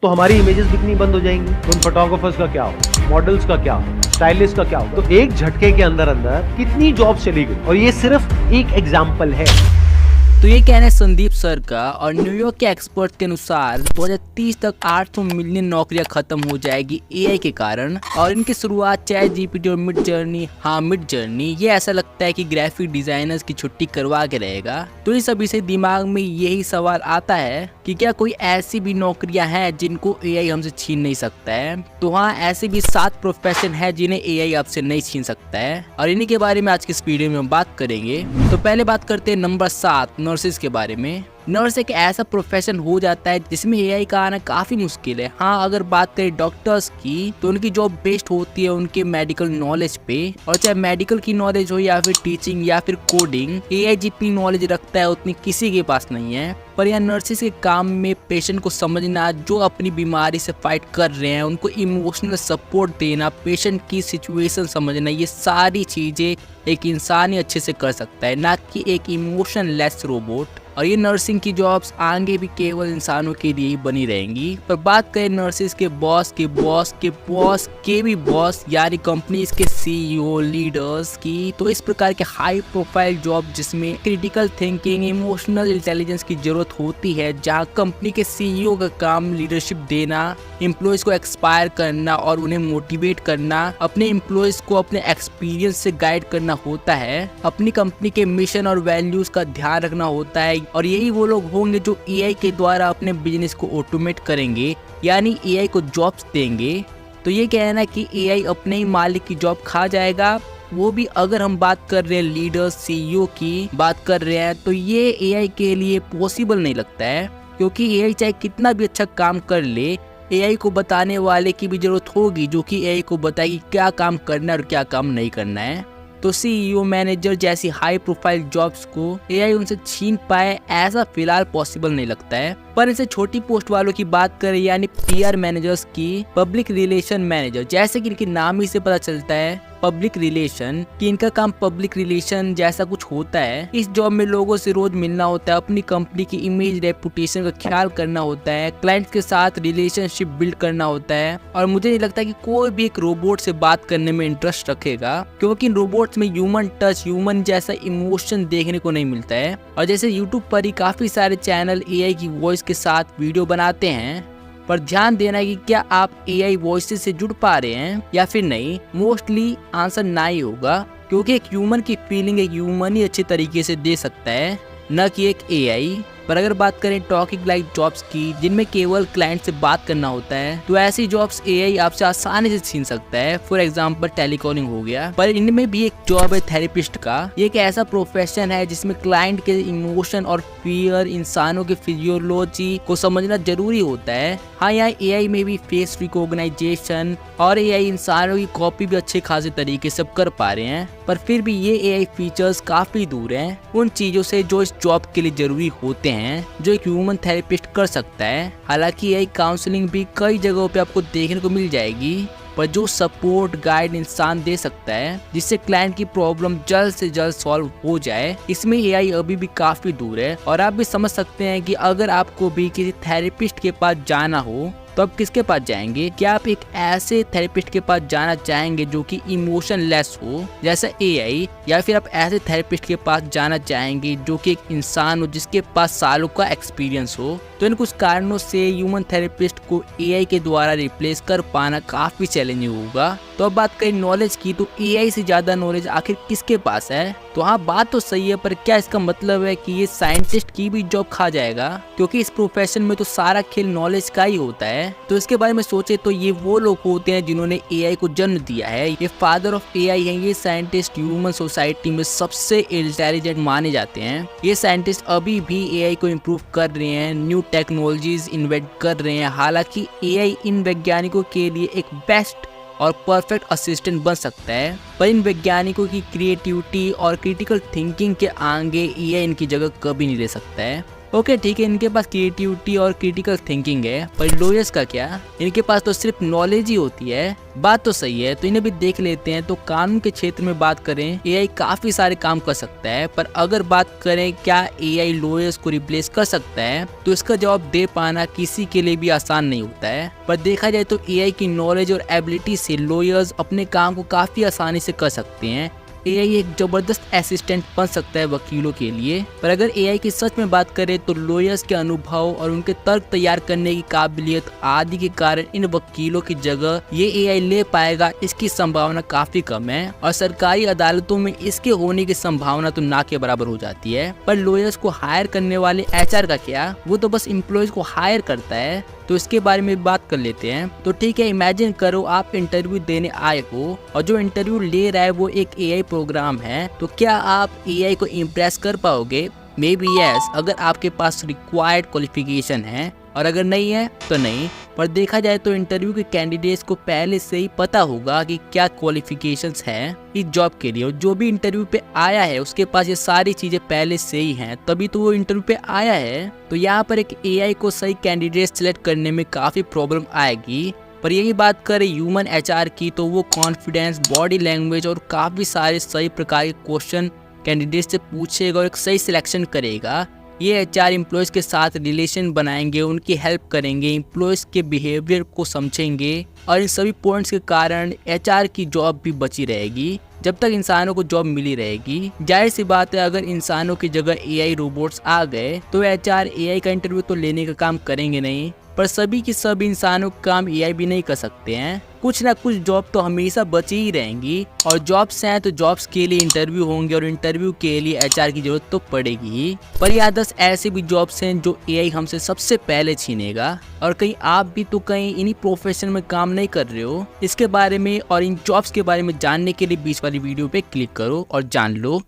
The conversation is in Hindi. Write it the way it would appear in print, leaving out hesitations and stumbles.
तो हमारी इमेजेस बिकनी बंद हो जाएंगी। उन फोटोग्राफर्स का क्या हो, मॉडल्स का क्या हो, स्टाइलिस्ट का क्या हो। तो एक झटके के अंदर अंदर कितनी जॉब चली गई, और ये सिर्फ एक एग्जाम्पल है। तो ये कहना है संदीप सर का, और न्यूयॉर्क के एक्सपर्ट के अनुसार 2030 तक 800 मिलियन नौकरियां खत्म हो जाएगी एआई के कारण। और इनकी शुरुआत चैट जीपीटी और मिड जर्नी ये ऐसा लगता है कि ग्राफिक डिजाइनर्स की छुट्टी करवा के रहेगा। तो इस सभी से दिमाग में यही सवाल आता है कि क्या कोई ऐसी भी नौकरियां हैं जिनको एआई हमसे छीन नहीं सकता है। तो हाँ, ऐसे भी 7 प्रोफेशन है जिन्हें एआई आपसे नहीं छीन सकता है, और इन्हीं के बारे में आज की इस वीडियो में हम बात करेंगे। तो पहले बात करते हैं नंबर 7 नर्सेज के बारे में। नर्स एक ऐसा प्रोफेशन हो जाता है जिसमें एआई का आना काफी मुश्किल है। हाँ, अगर बात करें डॉक्टर्स की तो उनकी जॉब बेस्ड होती है उनके मेडिकल नॉलेज पे, और चाहे मेडिकल की नॉलेज हो या फिर टीचिंग या फिर कोडिंग, एआई जितनी नॉलेज रखता है उतनी किसी के पास नहीं है। पर यहाँ नर्सेस के काम में पेशेंट को समझना, जो अपनी बीमारी से फाइट कर रहे हैं उनको इमोशनल सपोर्ट देना, पेशेंट की सिचुएशन समझना, ये सारी चीजें एक इंसान ही अच्छे से कर सकता है, ना कि एक इमोशनलेस रोबोट। और ये नर्सिंग की जॉब्स आगे भी केवल इंसानों के लिए ही बनी रहेंगी। पर बात करें नर्सिस के बॉस के बॉस के बॉस के भी बॉस यानी कंपनीज के सीईओ लीडर्स की, तो इस प्रकार के हाई प्रोफाइल जॉब जिसमें क्रिटिकल थिंकिंग, इमोशनल इंटेलिजेंस की जरूरत होती है, जहां कंपनी के सीईओ का काम लीडरशिप देना, एम्प्लॉयज को एक्सपायर करना और उन्हें मोटिवेट करना, अपने एम्प्लॉयज को अपने एक्सपीरियंस से गाइड करना होता है, अपनी कंपनी के मिशन और वैल्यूज का ध्यान रखना होता है। और यही वो लोग होंगे जो एआई के द्वारा अपने बिजनेस को ऑटोमेट करेंगे, यानी एआई को जॉब्स देंगे। तो ये कहना है कि एआई अपने ही मालिक की जॉब खा जाएगा, वो भी अगर हम बात कर रहे हैं लीडर्स सीईओ की बात कर रहे हैं, तो ये एआई के लिए पॉसिबल नहीं लगता है। क्योंकि एआई चाहे कितना भी अच्छा काम कर ले, एआई को बताने वाले की भी जरूरत होगी जो कि एआई को बताएगी क्या काम करना है और क्या काम नहीं करना है। तो सीईओ, मैनेजर जैसी हाई प्रोफाइल जॉब्स को एआई उनसे छीन पाए, ऐसा फिलहाल पॉसिबल नहीं लगता है। पर इनसे छोटी पोस्ट वालों की बात करें, यानी पीआर मैनेजर्स की, पब्लिक रिलेशन मैनेजर, जैसे कि इनके नाम ही से पता चलता है पब्लिक रिलेशन, कि इनका काम पब्लिक रिलेशन जैसा कुछ होता है। इस जॉब में लोगों से रोज मिलना होता है, अपनी कंपनी की इमेज रेपुटेशन का ख्याल करना होता है, क्लाइंट्स के साथ रिलेशनशिप बिल्ड करना होता है। और मुझे नहीं लगता कि कोई भी एक रोबोट से बात करने में इंटरेस्ट रखेगा, क्योंकि रोबोट्स में ह्यूमन टच, ह्यूमन जैसा इमोशन देखने को नहीं मिलता है। और जैसे यूट्यूब पर ही काफी सारे चैनल एआई की वॉइस के साथ वीडियो बनाते हैं, पर ध्यान देना है कि क्या आप एआई वॉइस से जुड़ पा रहे हैं या फिर नहीं। मोस्टली आंसर ना ही होगा, क्योंकि एक ह्यूमन की फीलिंग एक ह्यूमन ही अच्छे तरीके से दे सकता है, न कि एक एआई। पर अगर बात करें टॉकिंग लाइक जॉब्स की, जिनमें केवल क्लाइंट से बात करना होता है, तो ऐसी जॉब्स एआई आपसे आसानी से छीन सकता है। फॉर एग्जांपल टेलीकॉलिंग हो गया। पर इनमें भी एक जॉब है थेरेपिस्ट का। ये एक ऐसा प्रोफेशन है जिसमें क्लाइंट के इमोशन और फियर, इंसानों की फिजियोलॉजी को समझना जरूरी होता है। हाँ, यहाँ एआई में भी फेस रिकॉग्नाइजेशन और एआई इंसानों की कॉपी भी अच्छे खासे तरीके से कर पा रहे हैं, पर फिर भी ये एआई फीचर्स काफी दूर हैं उन चीजों से जो इस जॉब के लिए जरूरी होते हैं, जो एक ह्यूमन थेरेपिस्ट कर सकता है। हालांकि एआई काउंसलिंग भी कई जगहों पे आपको देखने को मिल जाएगी, पर जो सपोर्ट गाइड इंसान दे सकता है जिससे क्लाइंट की प्रॉब्लम जल्द से जल्द सॉल्व हो जाए, इसमें एआई अभी भी काफी दूर है। और आप भी समझ सकते हैं कि अगर आपको भी किसी थेरेपिस्ट के पास जाना हो तो आप किसके पास जाएंगे? क्या आप एक ऐसे थेरेपिस्ट के पास जाना चाहेंगे जो कि इमोशनलेस हो जैसा एआई, या फिर आप ऐसे थेरेपिस्ट के पास जाना चाहेंगे जो कि एक इंसान हो जिसके पास सालों का एक्सपीरियंस हो? तो इन कुछ कारणों से ह्यूमन थेरेपिस्ट को एआई के द्वारा रिप्लेस कर पाना काफी चैलेंजिंग होगा। तो अब बात करें नॉलेज की, तो एआई से ज्यादा नॉलेज आखिर किसके पास है? तो हाँ, बात तो सही है, पर क्या इसका मतलब है कि ये साइंटिस्ट की भी जॉब खा जाएगा? क्योंकि इस प्रोफेशन में तो सारा खेल नॉलेज का ही होता है। तो इसके बारे में सोचे तो ये वो लोग होते हैं जिन्होंने एआई को जन्म दिया है। ये फादर ऑफ एआई हैं। ये साइंटिस्ट ह्यूमन सोसाइटी में सबसे इंटेलिजेंट माने जाते हैं। ये साइंटिस्ट अभी भी एआई को इम्प्रूव कर रहे हैं, न्यू टेक्नोलॉजीज इन्वेंट कर रहे हैं। हालांकि एआई इन वैज्ञानिकों के लिए एक बेस्ट और परफेक्ट असिस्टेंट बन सकता है, पर इन वैज्ञानिकों की क्रिएटिविटी और क्रिटिकल थिंकिंग के आगे एआई इनकी जगह कभी नहीं ले सकता है। ओके ठीक है, इनके पास क्रिएटिविटी और क्रिटिकल थिंकिंग है, पर लॉयर्स का क्या? इनके पास तो सिर्फ नॉलेज ही होती है। बात तो सही है, तो इन्हें भी देख लेते हैं। तो कानून के क्षेत्र में बात करें, एआई काफी सारे काम कर सकता है, पर अगर बात करें क्या एआई लॉयर्स को रिप्लेस कर सकता है, तो इसका जवाब दे पाना किसी के लिए भी आसान नहीं होता है। पर देखा जाए तो एआई की नॉलेज और एबिलिटी से लॉयर्स अपने काम को काफी आसानी से कर सकते हैं। एआई एक जबरदस्त असिस्टेंट बन सकता है वकीलों के लिए। पर अगर एआई की सच में बात करें तो लॉयर्स के अनुभव और उनके तर्क तैयार करने की काबिलियत आदि के कारण इन वकीलों की जगह ये एआई ले पाएगा, इसकी संभावना काफी कम है। और सरकारी अदालतों में इसके होने की संभावना तो ना के बराबर हो जाती है। पर लॉयर्स को हायर करने वाले एचआर का क्या? वो तो बस एम्प्लॉयज को हायर करता है, तो इसके बारे में बात कर लेते हैं। तो ठीक है, इमेजिन करो आप इंटरव्यू देने आए हो और जो इंटरव्यू ले रहा है वो एक एआई प्रोग्राम है। तो क्या आप एआई को इम्प्रेस कर पाओगे? मे बी यस, अगर आपके पास रिक्वायर्ड क्वालिफिकेशन है, और अगर नहीं है तो नहीं। पर देखा जाए तो इंटरव्यू के कैंडिडेट्स को पहले से ही पता होगा कि क्या क्वालिफिकेशंस हैं इस जॉब के लिए। और जो भी इंटरव्यू पे आया है उसके पास ये सारी चीजें पहले से ही हैं, तभी तो वो इंटरव्यू पे आया है। तो यहाँ पर एक एआई को सही कैंडिडेट सिलेक्ट करने में काफी प्रॉब्लम आएगी। पर यही बात करें ह्यूमन एचआर की, तो वो कॉन्फिडेंस, बॉडी लैंग्वेज और काफी सारे सही प्रकार के क्वेश्चन कैंडिडेट से पूछेगा और एक सही सिलेक्शन करेगा। ये एचआर एम्प्लॉयज़ के साथ रिलेशन बनाएंगे, उनकी हेल्प करेंगे, एम्प्लॉयज़ के बिहेवियर को समझेंगे, और इन सभी पॉइंट्स के कारण एचआर की जॉब भी बची रहेगी जब तक इंसानों को जॉब मिली रहेगी। जाहिर सी बात है, अगर इंसानों की जगह एआई रोबोट्स आ गए तो एचआर एआई का इंटरव्यू तो लेने का काम करेंगे नहीं। पर सभी की सब इंसानों का काम एआई भी नहीं कर सकते हैं। कुछ ना कुछ जॉब तो हमेशा बची ही रहेंगी, और जॉब्स हैं तो जॉब्स के लिए इंटरव्यू होंगे, और इंटरव्यू के लिए एचआर की जरूरत तो पड़ेगी ही। पर यहाँ 10 ऐसे भी जॉब्स हैं जो एआई हमसे सबसे पहले छीनेगा। और कहीं आप भी तो कहीं इन्हीं प्रोफेशन में काम नहीं कर रहे हो? इसके बारे में और इन जॉब्स के बारे में जानने के लिए बीच वाली वीडियो पे क्लिक करो और जान लो।